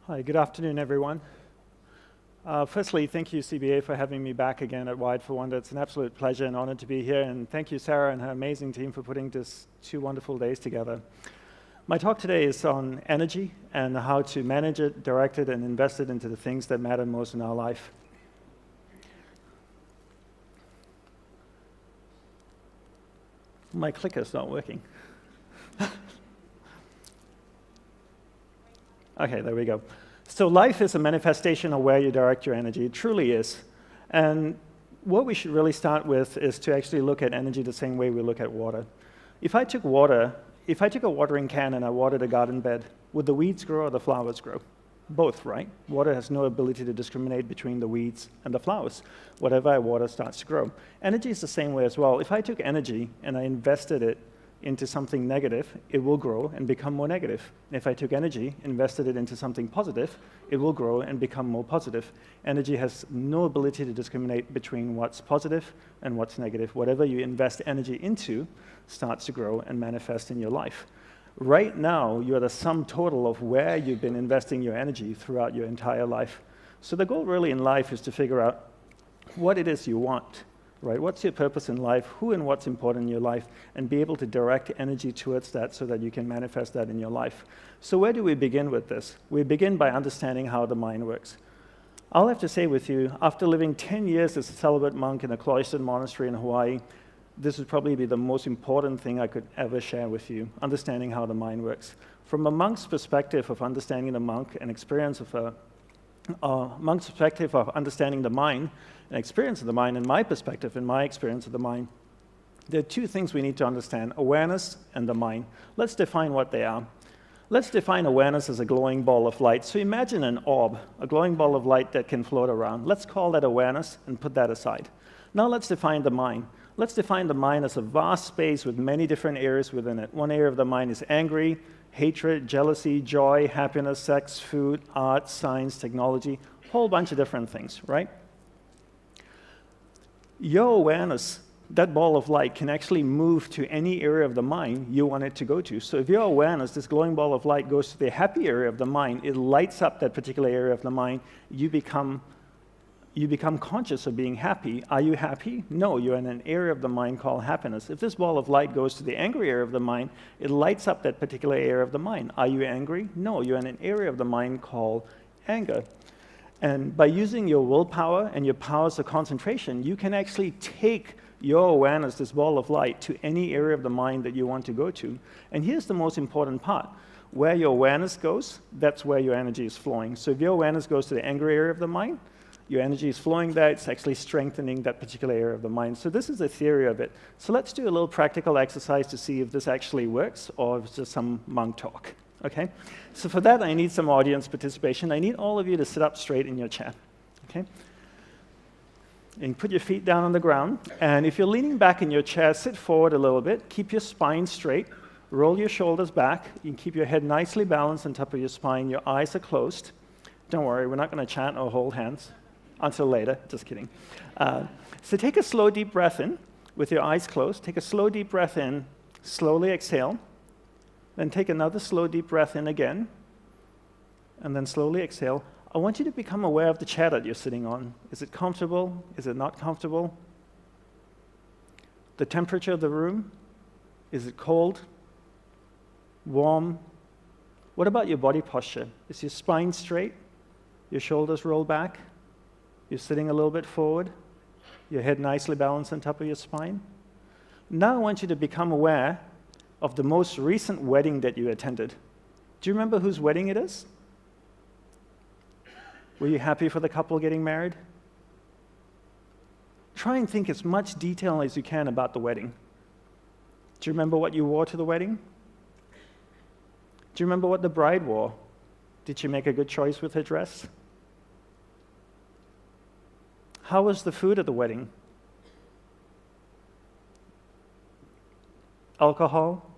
Hi, good afternoon, everyone. Firstly, thank you, CBA, for having me back again at Wide for Wonder. It's an absolute pleasure and honor to be here, and thank you, Sarah, and her amazing team for putting this 2 wonderful days together. My talk today is on energy and how to manage it, direct it, and invest it into the things that matter most in our life. My clicker's not working. Okay, there we go. So life is a manifestation of where you direct your energy. It truly is. And what we should really start with is to actually look at energy the same way we look at water. If I took a watering can and I watered a garden bed, would the weeds grow or the flowers grow? Both, right? Water has no ability to discriminate between the weeds and the flowers. Whatever I water starts to grow. Energy is the same way as well. If I took energy and I invested it into something negative, it will grow and become more negative. If I took energy, invested it into something positive, it will grow and become more positive. Energy has no ability to discriminate between what's positive and what's negative. Whatever you invest energy into starts to grow and manifest in your life. Right now, you're the sum total of where you've been investing your energy throughout your entire life. So the goal really in life is to figure out what it is you want. Right? What's your purpose in life, who and what's important in your life, and be able to direct energy towards that so that you can manifest that in your life. So where do we begin with this? We begin by understanding how the mind works. I'll have to say with you, after living 10 years as a celibate monk in a cloistered monastery in Hawaii, this would probably be the most important thing I could ever share with you, understanding how the mind works. From a monk's perspective of understanding the monk and experience of a monk's perspective of understanding the mind, and experience of the mind, and my perspective and my experience of the mind, there are 2 things we need to understand: awareness and the mind. Let's define what they are. Let's define awareness as a glowing ball of light. So imagine an orb, a glowing ball of light that can float around. Let's call that awareness and put that aside. Now let's define the mind. Let's define the mind as a vast space with many different areas within it. One area of the mind is angry, hatred, jealousy, joy, happiness, sex, food, art, science, technology, a whole bunch of different things, right? Your awareness, that ball of light, can actually move to any area of the mind you want it to go to. So if your awareness, this glowing ball of light, goes to the happy area of the mind, it lights up that particular area of the mind. You become conscious of being happy. Are you happy? No, you're in an area of the mind called happiness. If this ball of light goes to the angry area of the mind, it lights up that particular area of the mind. Are you angry? No, you're in an area of the mind called anger. And by using your willpower and your powers of concentration, you can actually take your awareness, this ball of light, to any area of the mind that you want to go to. And here's the most important part. Where your awareness goes, that's where your energy is flowing. So if your awareness goes to the angry area of the mind, your energy is flowing there. It's actually strengthening that particular area of the mind. So this is a theory of it. So let's do a little practical exercise to see if this actually works or if it's just some monk talk. Okay? So for that, I need some audience participation. I need all of you to sit up straight in your chair. Okay? And put your feet down on the ground. And if you're leaning back in your chair, sit forward a little bit. Keep your spine straight. Roll your shoulders back. You can keep your head nicely balanced on top of your spine. Your eyes are closed. Don't worry, we're not going to chant or hold hands until later. Just kidding. So take a slow, deep breath in with your eyes closed. Take a slow, deep breath in. Slowly exhale. Then take another slow, deep breath in again, and then slowly exhale. I want you to become aware of the chair that you're sitting on. Is it comfortable? Is it not comfortable? The temperature of the room? Is it cold? Warm? What about your body posture? Is your spine straight? Your shoulders roll back? You're sitting a little bit forward? Your head nicely balanced on top of your spine? Now I want you to become aware of the most recent wedding that you attended. Do you remember whose wedding it is? Were you happy for the couple getting married? Try and think as much detail as you can about the wedding. Do you remember what you wore to the wedding? Do you remember what the bride wore? Did she make a good choice with her dress? How was the food at the wedding? Alcohol?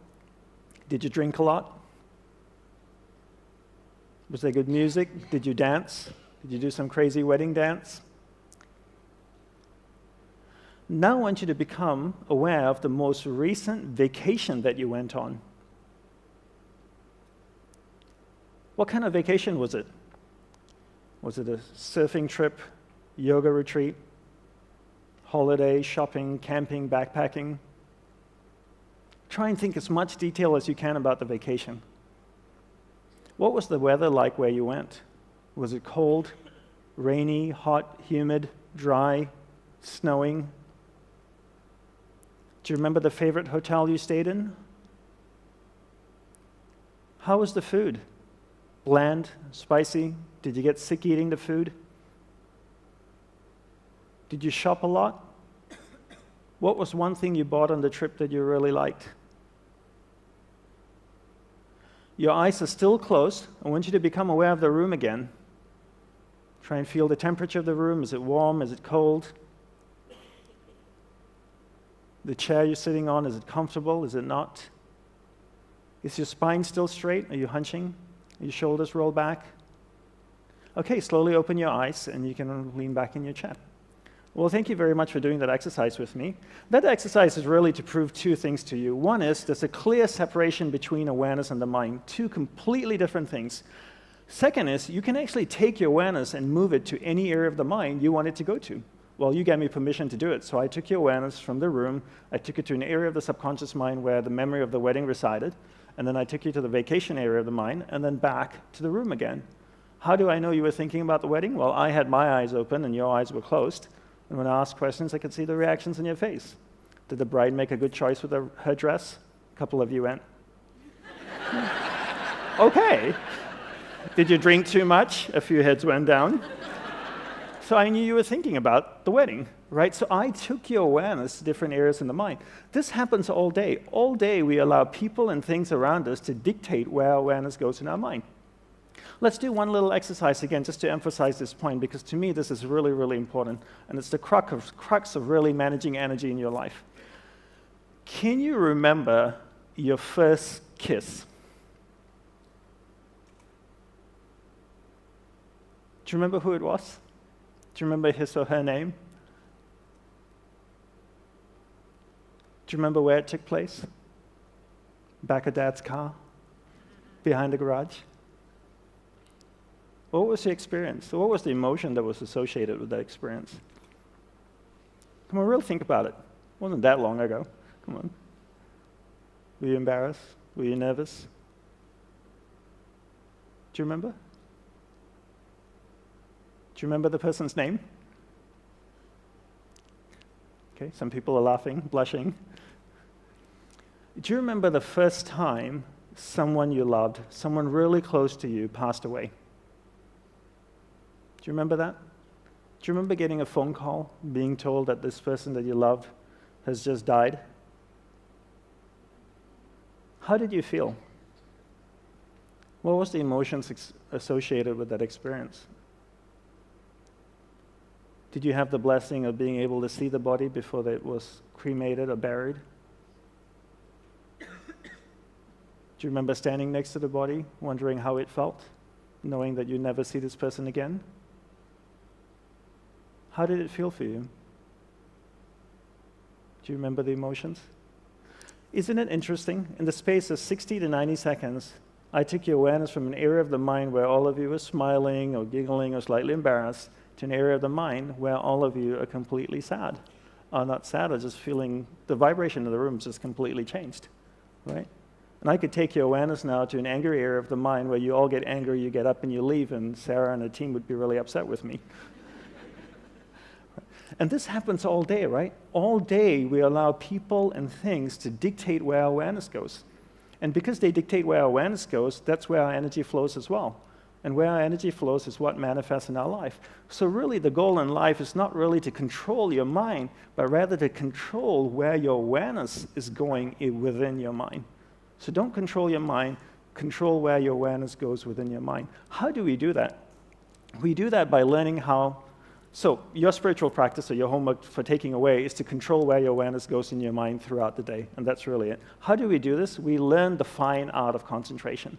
Did you drink a lot? Was there good music? Did you dance? Did you do some crazy wedding dance? Now I want you to become aware of the most recent vacation that you went on. What kind of vacation was it? Was it a surfing trip, yoga retreat, holiday, shopping, camping, backpacking? Try and think as much detail as you can about the vacation. What was the weather like where you went? Was it cold, rainy, hot, humid, dry, snowing? Do you remember the favorite hotel you stayed in? How was the food? Bland, spicy? Did you get sick eating the food? Did you shop a lot? What was one thing you bought on the trip that you really liked? Your eyes are still closed. I want you to become aware of the room again. Try and feel the temperature of the room. Is it warm? Is it cold? The chair you're sitting on, is it comfortable? Is it not? Is your spine still straight? Are you hunching? Are your shoulders rolled back? Okay, slowly open your eyes and you can lean back in your chair. Well, thank you very much for doing that exercise with me. That exercise is really to prove two things to you. One is there's a clear separation between awareness and the mind, two completely different things. Second is you can actually take your awareness and move it to any area of the mind you want it to go to. Well, you gave me permission to do it, so I took your awareness from the room, I took it to an area of the subconscious mind where the memory of the wedding resided, and then I took you to the vacation area of the mind, and then back to the room again. How do I know you were thinking about the wedding? Well, I had my eyes open and your eyes were closed. And when I asked questions, I could see the reactions in your face. Did the bride make a good choice with her dress? A couple of you went, okay. Did you drink too much? A few heads went down. So I knew you were thinking about the wedding, right? So I took your awareness to different areas in the mind. This happens all day. All day we allow people and things around us to dictate where our awareness goes in our mind. Let's do one little exercise again just to emphasize this point, because to me this is really, really important, and it's the crux of really managing energy in your life. Can you remember your first kiss? Do you remember who it was? Do you remember his or her name? Do you remember where it took place? Back of Dad's car? Behind the garage? What was the experience? What was the emotion that was associated with that experience? Come on, really think about it. It wasn't that long ago. Come on. Were you embarrassed? Were you nervous? Do you remember? Do you remember the person's name? Okay, some people are laughing, blushing. Do you remember the first time someone you loved, someone really close to you, passed away? Do you remember that? Do you remember getting a phone call, being told that this person that you loved has just died? How did you feel? What was the emotions associated with that experience? Did you have the blessing of being able to see the body before it was cremated or buried? Do you remember standing next to the body, wondering how it felt, knowing that you'd never see this person again? How did it feel for you? Do you remember the emotions? Isn't it interesting? In the space of 60 to 90 seconds, I took your awareness from an area of the mind where all of you were smiling or giggling or slightly embarrassed to an area of the mind where all of you are completely sad. Or not sad, or just feeling the vibration of the room just completely changed, right? And I could take your awareness now to an angry area of the mind where you all get angry, you get up and you leave, and Sarah and her team would be really upset with me. And this happens all day, right? All day we allow people and things to dictate where our awareness goes. And because they dictate where our awareness goes, that's where our energy flows as well. And where our energy flows is what manifests in our life. So really the goal in life is not really to control your mind, but rather to control where your awareness is going within your mind. So don't control your mind, control where your awareness goes within your mind. How do we do that? We do that by learning how. So your spiritual practice or your homework for taking away is to control where your awareness goes in your mind throughout the day, and that's really it. How do we do this? We learn the fine art of concentration.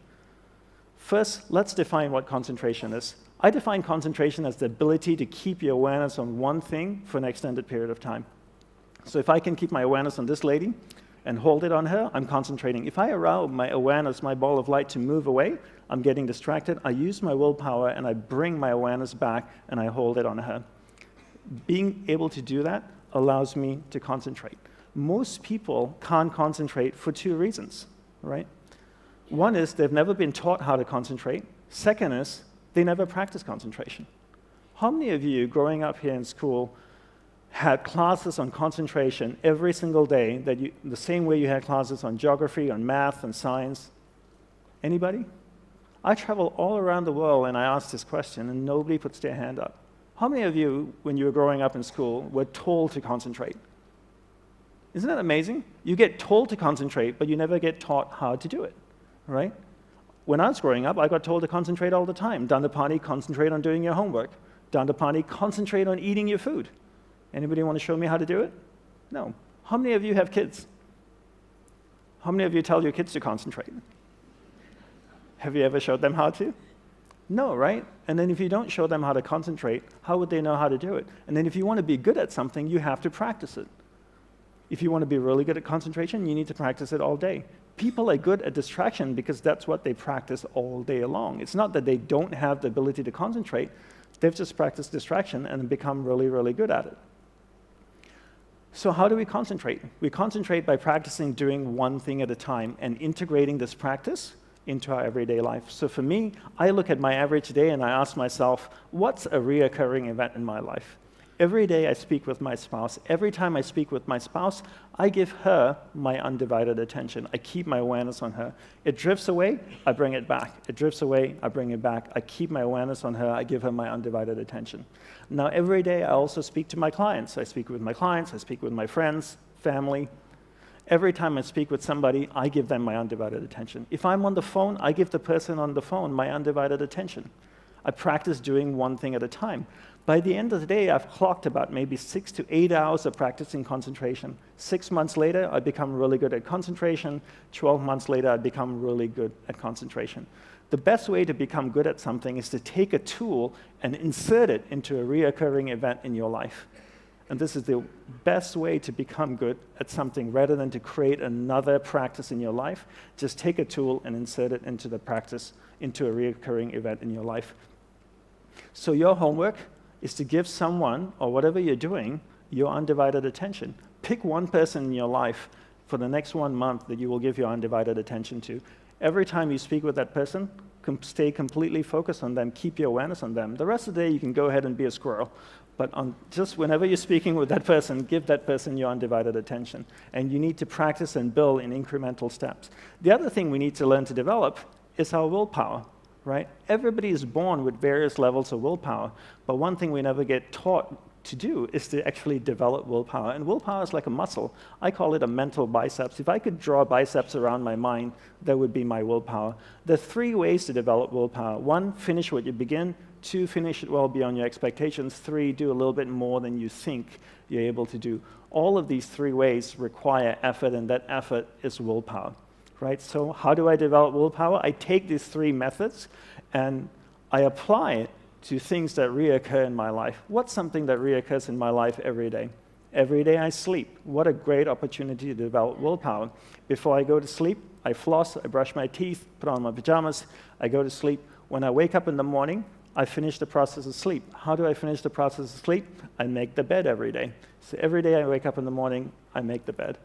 First, let's define what concentration is. I define concentration as the ability to keep your awareness on one thing for an extended period of time. So if I can keep my awareness on this lady, and hold it on her, I'm concentrating. If I allow my awareness, my ball of light, to move away, I'm getting distracted. I use my willpower, and I bring my awareness back, and I hold it on her. Being able to do that allows me to concentrate. Most people can't concentrate for two reasons, right? One is they've never been taught how to concentrate. Second is they never practice concentration. How many of you growing up here in school had classes on concentration every single day, the same way you had classes on geography, on math, and science? Anybody? I travel all around the world and I ask this question and nobody puts their hand up. How many of you, when you were growing up in school, were told to concentrate? Isn't that amazing? You get told to concentrate, but you never get taught how to do it, right? When I was growing up, I got told to concentrate all the time. Dandapani, concentrate on doing your homework. Dandapani, concentrate on eating your food. Anybody want to show me how to do it? No. How many of you have kids? How many of you tell your kids to concentrate? Have you ever showed them how to? No, right? And then if you don't show them how to concentrate, how would they know how to do it? And then if you want to be good at something, you have to practice it. If you want to be really good at concentration, you need to practice it all day. People are good at distraction because that's what they practice all day long. It's not that they don't have the ability to concentrate. They've just practiced distraction and become really, really good at it. So how do we concentrate? We concentrate by practicing doing one thing at a time and integrating this practice into our everyday life. So for me, I look at my average day and I ask myself, what's a reoccurring event in my life? Every day I speak with my spouse. Every time I speak with my spouse, I give her my undivided attention. I keep my awareness on her. It drifts away, I bring it back. It drifts away, I bring it back. I keep my awareness on her. I give her my undivided attention. Now, every day I also speak to my clients. I speak with my clients. I speak with my friends, family. Every time I speak with somebody, I give them my undivided attention. If I'm on the phone, I give the person on the phone my undivided attention. I practice doing one thing at a time. By the end of the day, I've clocked about maybe 6 to 8 hours of practicing concentration. 6 months later, I become really good at concentration. 12 months later, I become really good at concentration. The best way to become good at something is to take a tool and insert it into a reoccurring event in your life. And this is the best way to become good at something rather than to create another practice in your life. Just take a tool and insert it into the practice, into a reoccurring event in your life. So your homework is to give someone, or whatever you're doing, your undivided attention. Pick one person in your life for the next 1 month that you will give your undivided attention to. Every time you speak with that person, stay completely focused on them, keep your awareness on them. The rest of the day, you can go ahead and be a squirrel. But just whenever you're speaking with that person, give that person your undivided attention. And you need to practice and build in incremental steps. The other thing we need to learn to develop is our willpower, right? Everybody is born with various levels of willpower. But one thing we never get taught to do is to actually develop willpower. And willpower is like a muscle. I call it a mental biceps. If I could draw biceps around my mind, that would be my willpower. There are 3 ways to develop willpower. 1, finish what you begin. 2, finish it well beyond your expectations. 3, do a little bit more than you think you're able to do. All of these 3 ways require effort, and that effort is willpower, right? So how do I develop willpower? I take these 3 methods and I apply it to things that reoccur in my life. What's something that reoccurs in my life every day? Every day I sleep. What a great opportunity to develop willpower. Before I go to sleep, I floss, I brush my teeth, put on my pajamas, I go to sleep. When I wake up in the morning, I finish the process of sleep. How do I finish the process of sleep? I make the bed every day. So every day I wake up in the morning, I make the bed.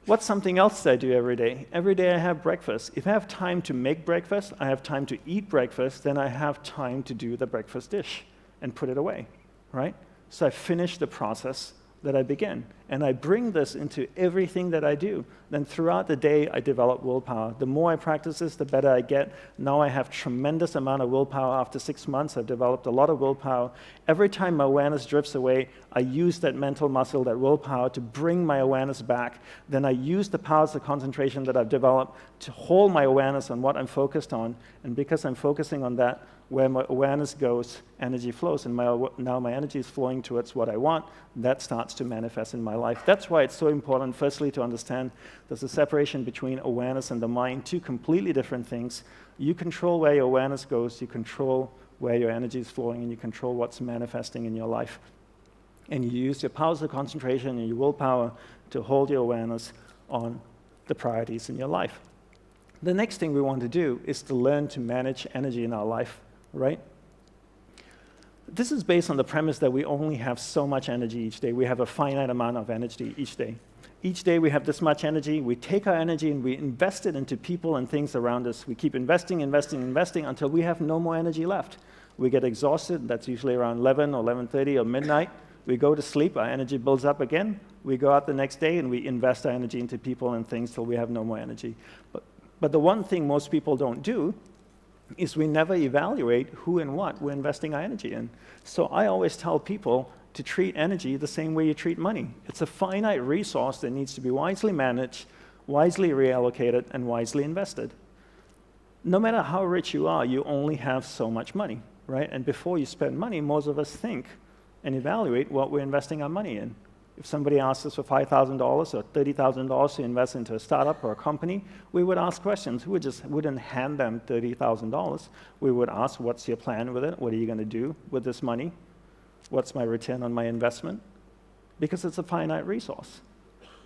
What's something else that I do every day? Every day I have breakfast. If I have time to make breakfast, I have time to eat breakfast, then I have time to do the breakfast dish and put it away, right? So I finish the process that I begin. And I bring this into everything that I do. Then throughout the day, I develop willpower. The more I practice this, the better I get. Now I have tremendous amount of willpower. After 6 months, I've developed a lot of willpower. Every time my awareness drifts away, I use that mental muscle, that willpower, to bring my awareness back. Then I use the powers of concentration that I've developed to hold my awareness on what I'm focused on. And because I'm focusing on that, where my awareness goes, energy flows, and now my energy is flowing towards what I want. That starts to manifest in my life. That's why it's so important, firstly, to understand there's a separation between awareness and the mind, 2 completely different things. You control where your awareness goes, you control where your energy is flowing, and you control what's manifesting in your life. And you use your powers of concentration and your willpower to hold your awareness on the priorities in your life. The next thing we want to do is to learn to manage energy in our life, right? This is based on the premise that we only have so much energy each day. We have a finite amount of energy each day. Each day we have this much energy. We take our energy and we invest it into people and things around us. We keep investing until we have no more energy left. We get exhausted. That's usually around 11 or 11:30 or midnight. We go to sleep. Our energy builds up again. We go out the next day and we invest our energy into people and things till we have no more energy. But the one thing most people don't do is we never evaluate who and what we're investing our energy in. So I always tell people to treat energy the same way you treat money. It's a finite resource that needs to be wisely managed, wisely reallocated, and wisely invested. No matter how rich you are, you only have so much money, right? And before you spend money, most of us think and evaluate what we're investing our money in. If somebody asks us for $5,000 or $30,000 to invest into a startup or a company, we would ask questions. We just wouldn't hand them $30,000. We would ask, what's your plan with it? What are you going to do with this money? What's my return on my investment? Because it's a finite resource.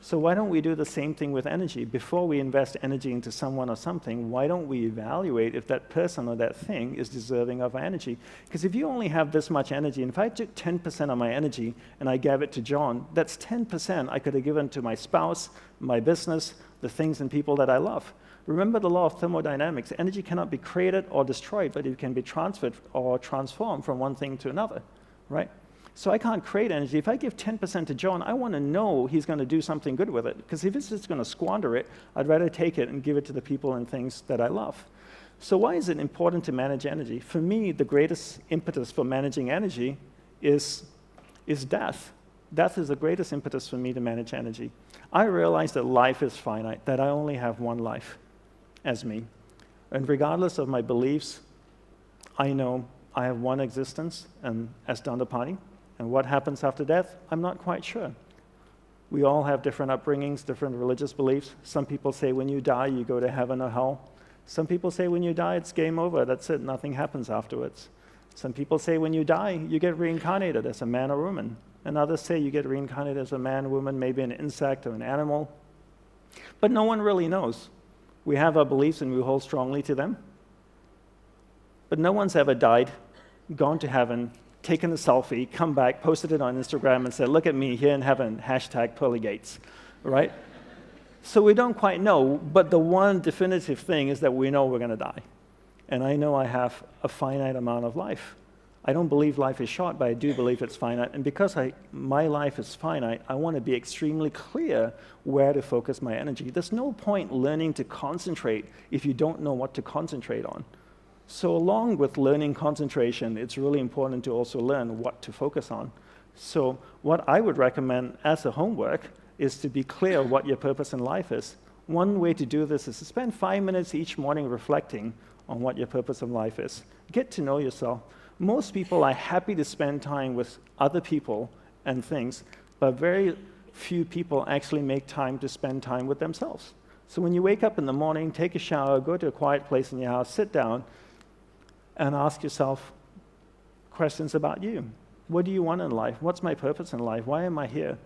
So why don't we do the same thing with energy? Before we invest energy into someone or something, why don't we evaluate if that person or that thing is deserving of our energy? Because if you only have this much energy, and if I took 10% of my energy and I gave it to John, that's 10% I could have given to my spouse, my business, the things and people that I love. Remember the law of thermodynamics. Energy cannot be created or destroyed, but it can be transferred or transformed from one thing to another, right? So I can't create energy. If I give 10% to John, I want to know he's going to do something good with it. Because if he's just going to squander it, I'd rather take it and give it to the people and things that I love. So why is it important to manage energy? For me, the greatest impetus for managing energy is death. Death is the greatest impetus for me to manage energy. I realize that life is finite, that I only have one life as me. And regardless of my beliefs, I know I have one existence and as Dandapani. And what happens after death, I'm not quite sure. We all have different upbringings, different religious beliefs. Some people say when you die, you go to heaven or hell. Some people say when you die, it's game over. That's it. Nothing happens afterwards. Some people say when you die, you get reincarnated as a man or woman. And others say you get reincarnated as a man, woman, maybe an insect or an animal. But no one really knows. We have our beliefs and we hold strongly to them. But no one's ever died, gone to heaven, taken a selfie, come back, posted it on Instagram and said, look at me here in heaven, #PearlyGates, right? So we don't quite know, but the one definitive thing is that we know we're going to die. And I know I have a finite amount of life. I don't believe life is short, but I do believe it's finite. And because my life is finite, I want to be extremely clear where to focus my energy. There's no point learning to concentrate if you don't know what to concentrate on. So along with learning concentration, it's really important to also learn what to focus on. So what I would recommend as a homework is to be clear what your purpose in life is. One way to do this is to spend 5 minutes each morning reflecting on what your purpose in life is. Get to know yourself. Most people are happy to spend time with other people and things, but very few people actually make time to spend time with themselves. So when you wake up in the morning, take a shower, go to a quiet place in your house, sit down, and ask yourself questions about you. What do you want in life? What's my purpose in life? Why am I here?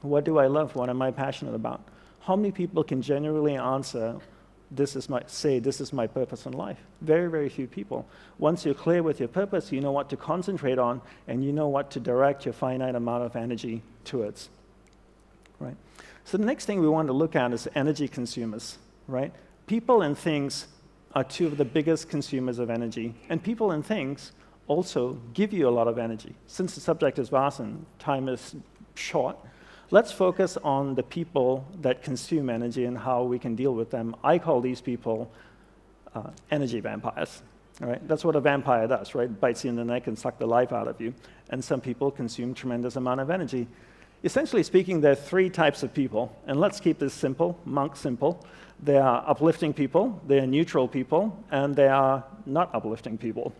What do I love? What am I passionate about? How many people can genuinely answer, this is my purpose in life? Very, very few people. Once you're clear with your purpose, you know what to concentrate on, and you know what to direct your finite amount of energy towards, right? So the next thing we want to look at is energy consumers, right? People and things are two of the biggest consumers of energy. And people and things also give you a lot of energy. Since the subject is vast and time is short, let's focus on the people that consume energy and how we can deal with them. I call these people energy vampires. All right? That's what a vampire does, right? Bites you in the neck and sucks the life out of you. And some people consume tremendous amount of energy. Essentially speaking, there are 3 types of people. And let's keep this simple, monk simple. There are uplifting people, there are neutral people, and there are not uplifting people.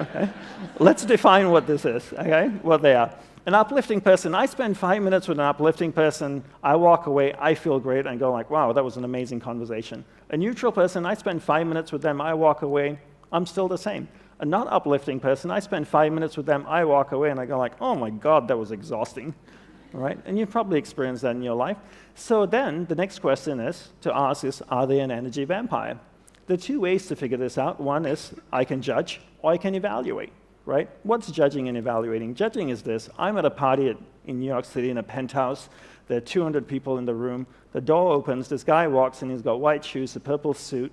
Okay? Let's define what this is, okay? What they are. An uplifting person, I spend 5 minutes with an uplifting person, I walk away, I feel great, and go like, wow, that was an amazing conversation. A neutral person, I spend 5 minutes with them, I walk away, I'm still the same. A not uplifting person, I spend 5 minutes with them, I walk away, and I go like, oh my God, that was exhausting. right? And you've probably experienced that in your life. So then the next question to ask is, are they an energy vampire? There are two ways to figure this out. One is I can judge or I can evaluate, right? What's judging and evaluating? Judging is this. I'm at a party in New York City in a penthouse. There are 200 people in the room. The door opens. This guy walks in. He's got white shoes, a purple suit.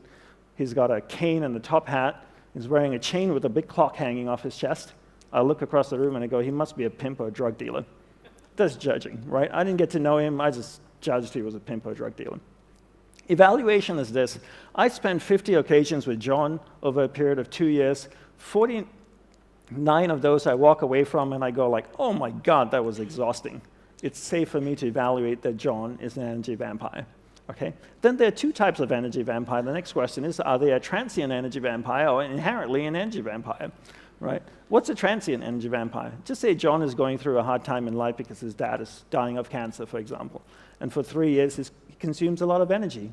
He's got a cane and a top hat. He's wearing a chain with a big clock hanging off his chest. I look across the room and I go, he must be a pimp or a drug dealer. That's judging, right? I didn't get to know him. I just judged he was a pimp or a drug dealer. Evaluation is this. I spent 50 occasions with John over a period of 2 years. 49 of those I walk away from and I go like, oh my God, that was exhausting. It's safe for me to evaluate that John is an energy vampire. Okay? Then there are two types of energy vampire. The next question is, are they a transient energy vampire or inherently an energy vampire? Right? What's a transient energy vampire? Just say John is going through a hard time in life because his dad is dying of cancer, for example. And for 3 years, he consumes a lot of energy.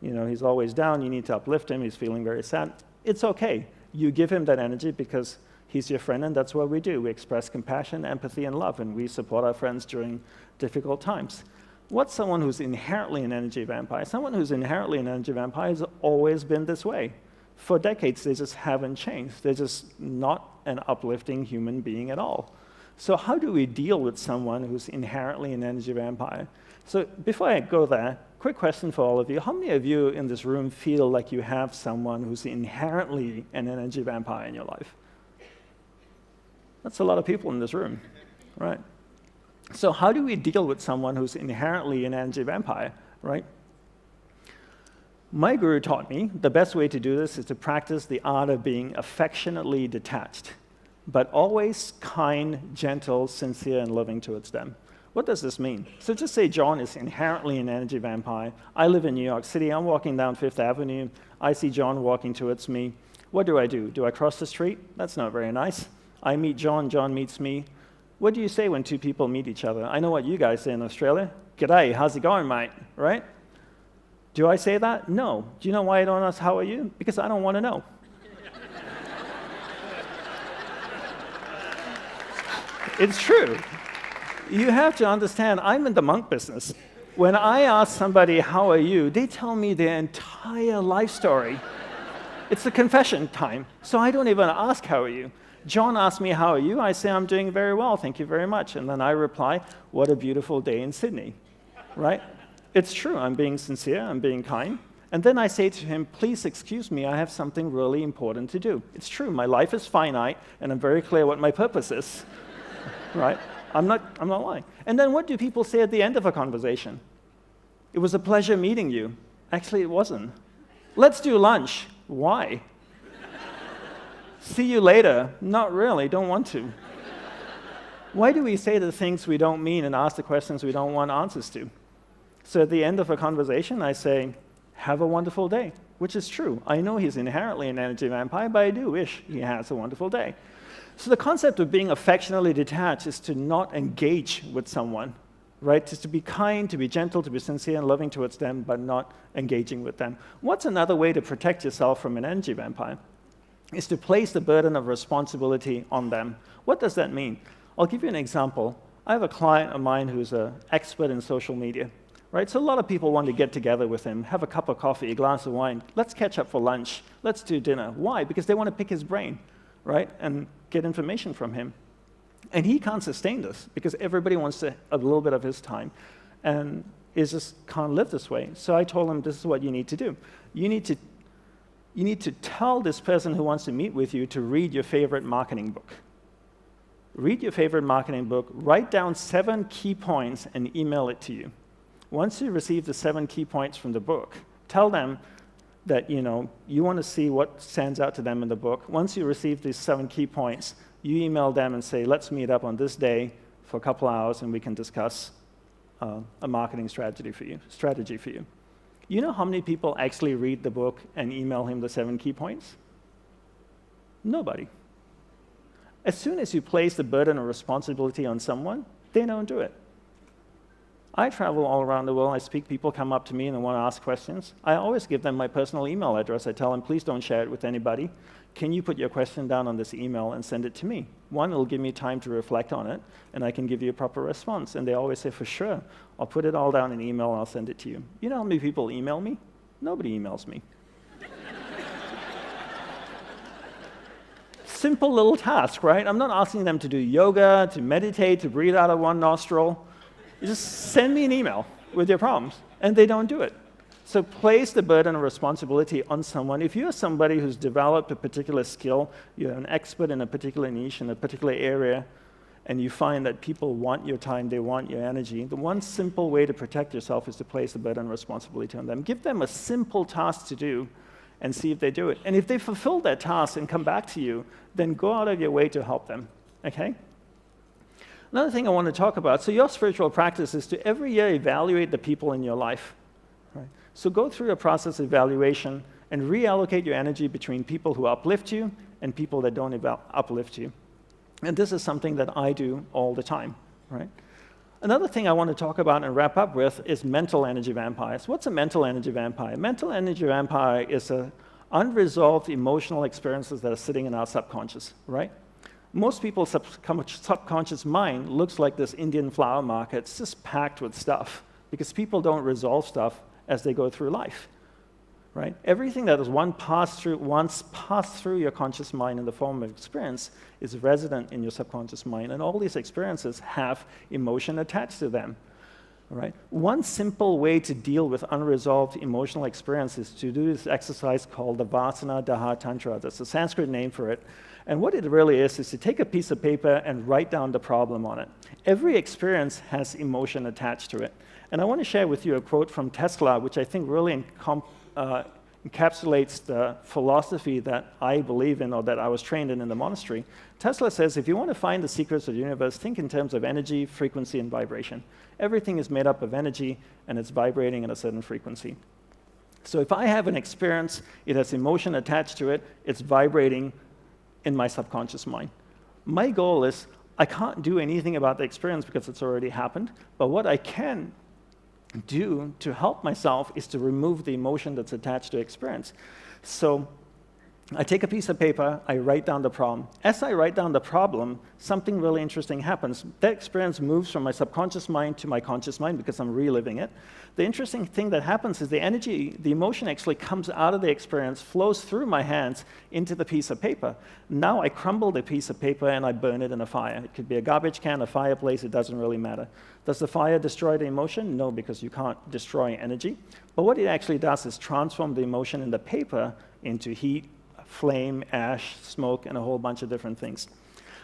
You know, he's always down. You need to uplift him. He's feeling very sad. It's okay. You give him that energy because he's your friend, and that's what we do. We express compassion, empathy, and love, and we support our friends during difficult times. What's someone who's inherently an energy vampire? Someone who's inherently an energy vampire has always been this way. For decades, they just haven't changed. They're just not an uplifting human being at all. So how do we deal with someone who's inherently an energy vampire? So before I go there, quick question for all of you. How many of you in this room feel like you have someone who's inherently an energy vampire in your life? That's a lot of people in this room, right? So how do we deal with someone who's inherently an energy vampire, right? My guru taught me the best way to do this is to practice the art of being affectionately detached, but always kind, gentle, sincere, and loving towards them. What does this mean? So just say John is inherently an energy vampire. I live in New York City. I'm walking down Fifth Avenue. I see John walking towards me. What do? Do I cross the street? That's not very nice. I meet John. John meets me. What do you say when two people meet each other? I know what you guys say in Australia. G'day, how's it going, mate? Right? Do I say that? No. Do you know why I don't ask how are you? Because I don't want to know. It's true. You have to understand, I'm in the monk business. When I ask somebody, how are you, they tell me their entire life story. It's a confession time, so I don't even ask, how are you? John asks me, how are you? I say, I'm doing very well, thank you very much. And then I reply, what a beautiful day in Sydney, right? It's true, I'm being sincere, I'm being kind. And then I say to him, please excuse me, I have something really important to do. It's true, my life is finite, and I'm very clear what my purpose is, right? I'm not lying. And then what do people say at the end of a conversation? It was a pleasure meeting you. Actually, it wasn't. Let's do lunch. Why? See you later. Not really, don't want to. Why do we say the things we don't mean and ask the questions we don't want answers to? So at the end of a conversation, I say, have a wonderful day, which is true. I know he's inherently an energy vampire, but I do wish he has a wonderful day. So the concept of being affectionately detached is to not engage with someone, right? Just to be kind, to be gentle, to be sincere and loving towards them, but not engaging with them. What's another way to protect yourself from an energy vampire? Is to place the burden of responsibility on them. What does that mean? I'll give you an example. I have a client of mine who's an expert in social media, right? So a lot of people want to get together with him, have a cup of coffee, a glass of wine. Let's catch up for lunch. Let's do dinner. Why? Because they want to pick his brain, right? And get information from him. And he can't sustain this because everybody wants a little bit of his time and just can't live this way. So I told him, this is what you need to do. You need to tell this person who wants to meet with you to read your favorite marketing book. Read your favorite marketing book, write down 7 key points and email it to you. Once you receive the 7 key points from the book, tell them that you want to see what stands out to them in the book. Once you receive these 7 key points, you email them and say, let's meet up on this day for a couple hours and we can discuss a marketing strategy for you. You know how many people actually read the book and email him the 7 key points? Nobody. As soon as you place the burden of responsibility on someone, they don't do it. I travel all around the world. I speak, people come up to me and they want to ask questions. I always give them my personal email address. I tell them, please don't share it with anybody. Can you put your question down on this email and send it to me? One, it'll give me time to reflect on it, and I can give you a proper response. And they always say, for sure, I'll put it all down in email and I'll send it to you. You know how many people email me? Nobody emails me. Simple little task, right? I'm not asking them to do yoga, to meditate, to breathe out of one nostril. You just send me an email with your problems, and they don't do it. So place the burden of responsibility on someone. If you're somebody who's developed a particular skill, you're an expert in a particular niche, in a particular area, and you find that people want your time, they want your energy, the one simple way to protect yourself is to place the burden of responsibility on them. Give them a simple task to do and see if they do it. And if they fulfill that task and come back to you, then go out of your way to help them, okay? Another thing I want to talk about, so your spiritual practice is to every year evaluate the people in your life. Right? So go through a process of evaluation and reallocate your energy between people who uplift you and people that don't uplift you. And this is something that I do all the time. Right? Another thing I want to talk about and wrap up with is mental energy vampires. What's a mental energy vampire? A mental energy vampire is unresolved emotional experiences that are sitting in our subconscious, right? Most people's subconscious mind looks like this Indian flower market. It's just packed with stuff because people don't resolve stuff as they go through life, right? Everything that is once passed through your conscious mind in the form of experience is resident in your subconscious mind, and all these experiences have emotion attached to them, right? One simple way to deal with unresolved emotional experiences is to do this exercise called the Vasana Daha Tantra. That's the Sanskrit name for it. And what it really is to take a piece of paper and write down the problem on it. Every experience has emotion attached to it. And I want to share with you a quote from Tesla, which I think really encapsulates the philosophy that I believe in or that I was trained in the monastery. Tesla says, if you want to find the secrets of the universe, think in terms of energy, frequency, and vibration. Everything is made up of energy, and it's vibrating at a certain frequency. So if I have an experience, it has emotion attached to it, it's vibrating in my subconscious mind. My goal is, I can't do anything about the experience because it's already happened, but what I can do to help myself is to remove the emotion that's attached to experience. So I take a piece of paper, I write down the problem. As I write down the problem, something really interesting happens. That experience moves from my subconscious mind to my conscious mind because I'm reliving it. The interesting thing that happens is the emotion actually comes out of the experience, flows through my hands into the piece of paper. Now I crumble the piece of paper and I burn it in a fire. It could be a garbage can, a fireplace, it doesn't really matter. Does the fire destroy the emotion? No, because you can't destroy energy. But what it actually does is transform the emotion in the paper into heat, flame, ash, smoke, and a whole bunch of different things.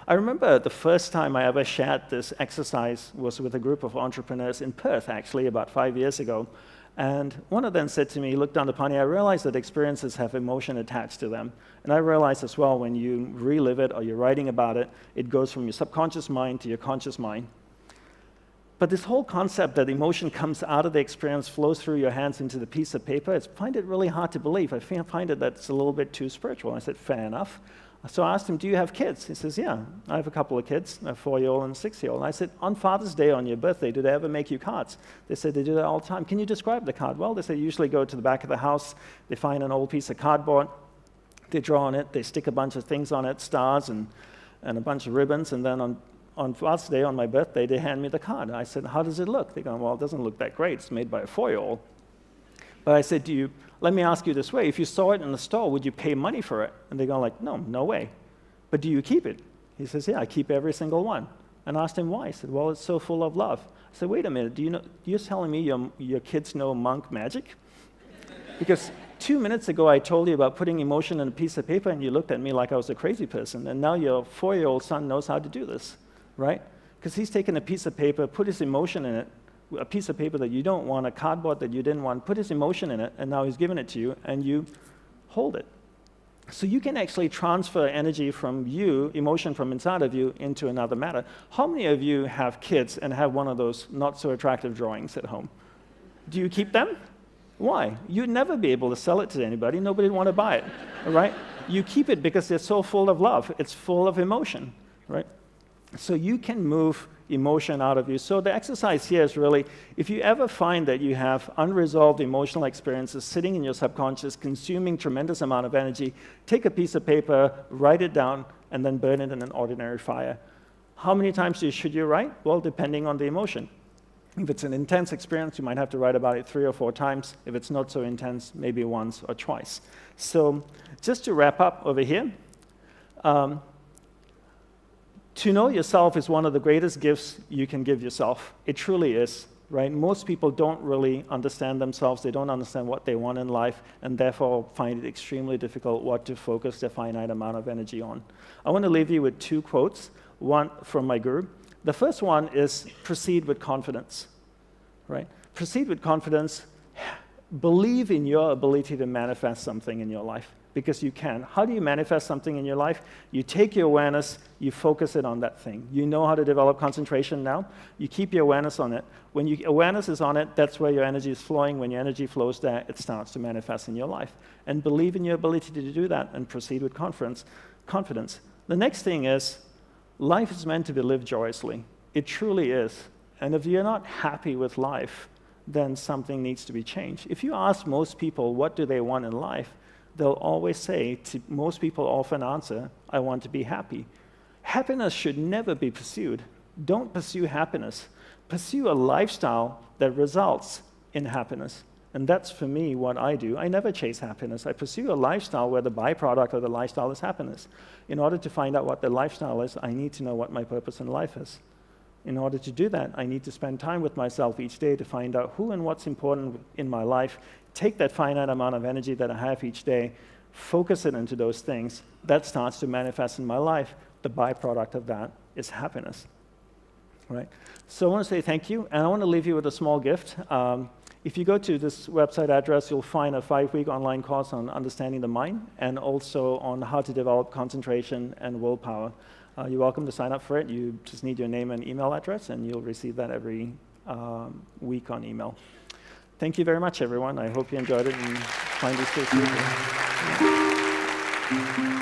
I remember the first time I ever shared this exercise was with a group of entrepreneurs in Perth, actually, about 5 years ago. And one of them said to me, look, Dandipani, I realize that experiences have emotion attached to them. And I realize as well, when you relive it or you're writing about it, it goes from your subconscious mind to your conscious mind. But this whole concept that emotion comes out of the experience, flows through your hands into the piece of paper, I find it really hard to believe. I find it that's a little bit too spiritual. I said, fair enough. So I asked him, do you have kids? He says, yeah, I have a couple of kids, a 4-year-old and a 6-year-old. And I said, on Father's Day, on your birthday, do they ever make you cards? They said, they do that all the time. Can you describe the card? Well, they say, usually go to the back of the house, they find an old piece of cardboard, they draw on it, they stick a bunch of things on it, stars and a bunch of ribbons, and then on Father's Day, on my birthday, they hand me the card. I said, how does it look? They go, well, it doesn't look that great. It's made by a 4-year-old. But I said, let me ask you this way. If you saw it in the store, would you pay money for it? And they go like, no way. But do you keep it? He says, yeah, I keep every single one. And I asked him why. He said, well, it's so full of love. I said, wait a minute, you're telling me your kids know monk magic? Because 2 minutes ago, I told you about putting emotion in a piece of paper, and you looked at me like I was a crazy person. And now your 4-year-old son knows how to do this. Right? Because he's taken a piece of paper, put his emotion in it, a piece of paper that you don't want, a cardboard that you didn't want, put his emotion in it, and now he's given it to you, and you hold it. So you can actually transfer energy from you, emotion from inside of you, into another matter. How many of you have kids and have one of those not-so-attractive drawings at home? Do you keep them? Why? You'd never be able to sell it to anybody. Nobody would want to buy it, all right? You keep it because they're so full of love. It's full of emotion, right? So you can move emotion out of you. So the exercise here is really, if you ever find that you have unresolved emotional experiences sitting in your subconscious, consuming tremendous amount of energy, take a piece of paper, write it down, and then burn it in an ordinary fire. How many times should you write? Well, depending on the emotion. If it's an intense experience, you might have to write about it 3 or 4 times. If it's not so intense, maybe once or twice. So just to wrap up over here, to know yourself is one of the greatest gifts you can give yourself. It truly is, right? Most people don't really understand themselves. They don't understand what they want in life, and therefore find it extremely difficult what to focus their finite amount of energy on. I want to leave you with 2 quotes, one from my guru. The first one is proceed with confidence, right? Proceed with confidence. Believe in your ability to manifest something in your life, because you can. How do you manifest something in your life? You take your awareness, you focus it on that thing. You know how to develop concentration now. You keep your awareness on it. When your awareness is on it, that's where your energy is flowing. When your energy flows there, it starts to manifest in your life. And believe in your ability to do that and proceed with confidence. The next thing is, life is meant to be lived joyously. It truly is. And if you're not happy with life, then something needs to be changed. If you ask most people what do they want in life, they'll always say, most people often answer, I want to be happy. Happiness should never be pursued. Don't pursue happiness. Pursue a lifestyle that results in happiness. And that's, for me, what I do. I never chase happiness. I pursue a lifestyle where the byproduct of the lifestyle is happiness. In order to find out what the lifestyle is, I need to know what my purpose in life is. In order to do that, I need to spend time with myself each day to find out who and what's important in my life, take that finite amount of energy that I have each day, focus it into those things. That starts to manifest in my life. The byproduct of that is happiness. Right? So I want to say thank you, and I want to leave you with a small gift. If you go to this website address, you'll find a 5-week online course on understanding the mind and also on how to develop concentration and willpower. You're welcome to sign up for it. You just need your name and email address, and you'll receive that every week on email. Thank you very much, everyone. I hope you enjoyed it and find these skills useful.